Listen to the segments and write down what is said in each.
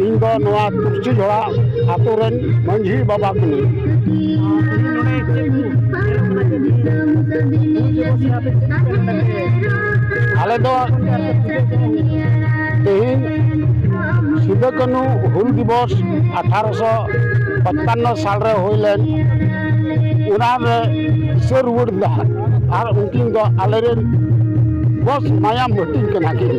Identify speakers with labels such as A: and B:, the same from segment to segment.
A: इन दो नवा तुलसी झोड़ा आतु रेन मंझी बाबा कनी आले दो तेहिन सिदो कानू हुल दिवस 1855 साल रे होइलेन उना रे दिशा रुवाड़ दा और उनकिन दो आले रेन बस मायाम हटिंग कना किन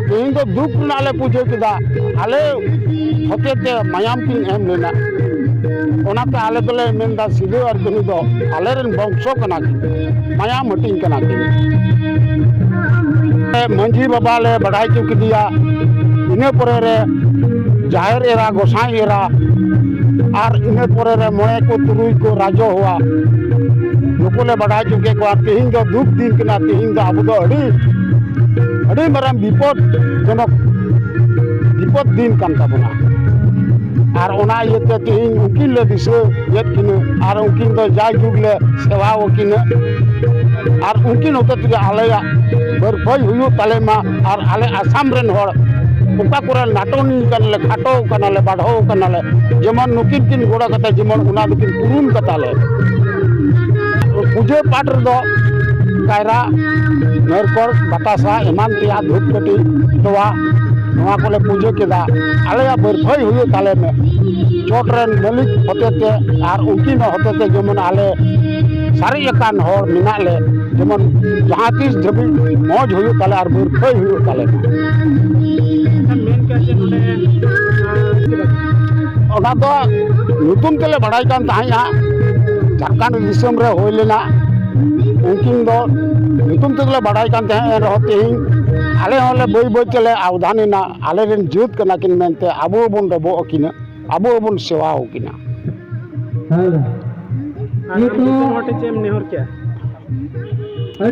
A: तेहिन दो दुख नाले पूजे किदा आले हतेते मायाम किन एम लेना ओनाते आले दोले मेनदा सिदो और कनी दो आले रेन वंशो कना किन मायाम हटिंग कना किन मंझी बाबा ले बढ़ाई चुकी दिया इने परे रे जाहिर एरा गोसाई एरा और इने परे रे मोए को तुरुई को राजो हुआ नुको ले बढ़ाई चुके को तेहिन दो दुख दिन कना तेहिन दो अब दो अड़ी मरम विपद जनक विपद दिन कान ताबना और ओना येते तेहिन उकिन ले दिसे येत किने और उकिन दो जाय जुग ले सेवा वकिन और उनकिन होते तुझे आलेया बरफई हुई ताले मा और आले आसाम रेन होड़ उका करे नाटोनी कनले खाटो कनले बाढ़ो कनले जेमन नुकिन किन गोड़ा कते जेमन उना दुकिन पुरुन कताले पूजे पाठ दो कायरा नरकोर बतासा ईमान तिया धूपकटी तोवा नवा कोले पूजे केदा आलेया बरफई हुई ताले में चोटरेन मलिक होते और उनकिन होते जेमन आले सारी एकान होड़ मिना ले जेमन जहाँ तीस धबी मौज हुई ताले और बरफई हुई ताले ओना दो नुतुम तेले बढ़ाई कान ताहिया झारखंड दिसम रे होय लेना उनकिन दो नुतुम तेले बढ़ाई कान ताहे रहो तेहिन आले होले बई बई तेले आवधानिना आले रेन जुत कना किन मेनते आबो बन रबो अकिना आबो बन सेवा होकिना ये तो मोटे चेम नेहर क्या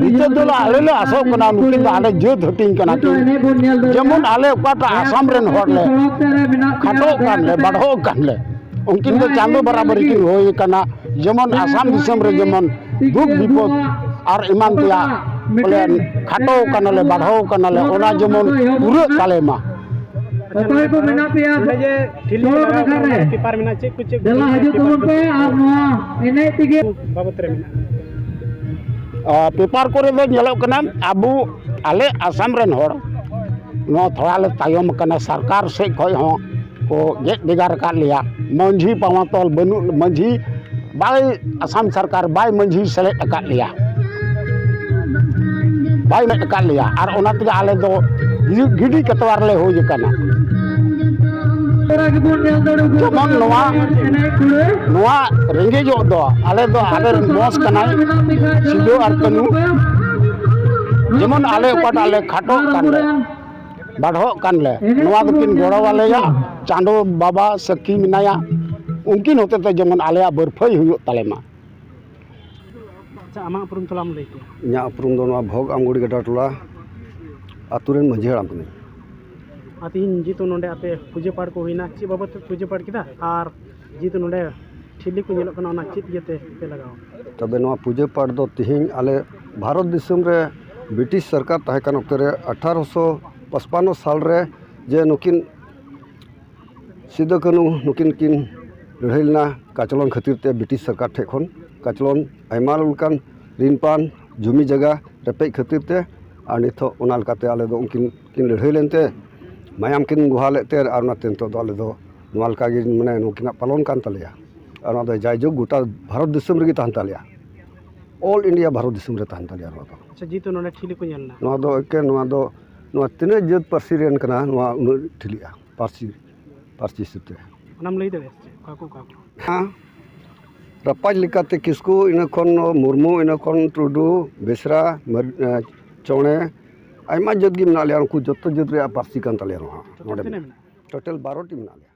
A: इते दोला आले ले आसो कना नुकिन आले जुत हटिंग कना कि जेमन आले ओकाटा आसाम रेन होड़ले खाटो कानले बाढ़ो कानले उनकिन दो चांदो बराबरी किन होय कना जेमन आसाम दिसम रे जेमन दुख विपद और ईमान तिया बोले खाटो कानले बाढ़ो कानले ओना जेमन पूरे ताले मा
B: अतोय को मेना पिया जे ठिली पेपर मेना चेक कुछ देला हजू तुम पे और नोआ इने तिगे बाबत रे मेना
A: पेपर करे दो नेलो कना आबू आले आसाम रेन होड़ नो थोड़ा ले तायम कना सरकार से खय हो को गेट बिगार का लिया मंझी पावतल बनु मंझी बाय आसाम सरकार बाय मंझी सेलेक्ट का लिया बाय में का लिया और ओना ते आले दो गिडी कतवार ले हो जकना जेमन नोआ रेंगे जो दो आले दो आले मोस कनाय सिदो और कनु जेमन आले ओकाट आले खाटो कानले बाढ़ो कानले नोआ दकिन गोड़ो वाले या चांदो बाबा सखी मिनाया उनकिन होते ते जेमन आले बरफई हुई ताले मा
B: अच्छा आमा अपरुम तलाम लेके
C: इना अपरुम दो नोआ भोग आमगुड़ी गडा टोला आतुरेन मंझी हराम कनी
B: आतीन जीतो नोंडे आपे पूजा पाठ को होइना ची बाबत पूजा पाठ किदा और जीतो नोंडे ठिली को नेलो कना ओना चित येते पे लगाओ
C: तबे नोआ पूजा पाठ दो तिहिन आले भारत दिसम रे ब्रिटिश सरकार ताहे कान ओक्ते रे 1855 साल रे जे नुकिन सिदो कानू नुकिन किन लड़ाईना काचलन खातिर ते ब्रिटिश सरकार ठे खन काचलन आयमा लुकान रिनपान जमी जगह रेपेज खातिर ते और निथो ओना लकाते आले दो उनकिन किन लड़ाई लेनते मायाम किन गुहालेते और ना तेंतो दो आले दो नोआ लकागे माने नुकिना पालन कान तालेया और ना दो जायजुग गोटा भारत दिसम रे ताहन तालेया ऑल इंडिया भारत दिसम रे ताहन तालेया नोआ दो
B: अच्छा जीतो नोंडे ठिली को नेलना
C: नोआ दो एके नोआ तिने जत पार्सी रेन कना नोआ उन ठिलिया पार्सी सुते
B: नाम लई देबे काको
C: हाँ रपाज लिकाते किसकु इना खन मुर्मू इना खन टुडू बेसरा चौणे आयमा जत गी मेना लिया उनको जत रे पार्सी कान ताले टोटल 12 टी मेना लिया।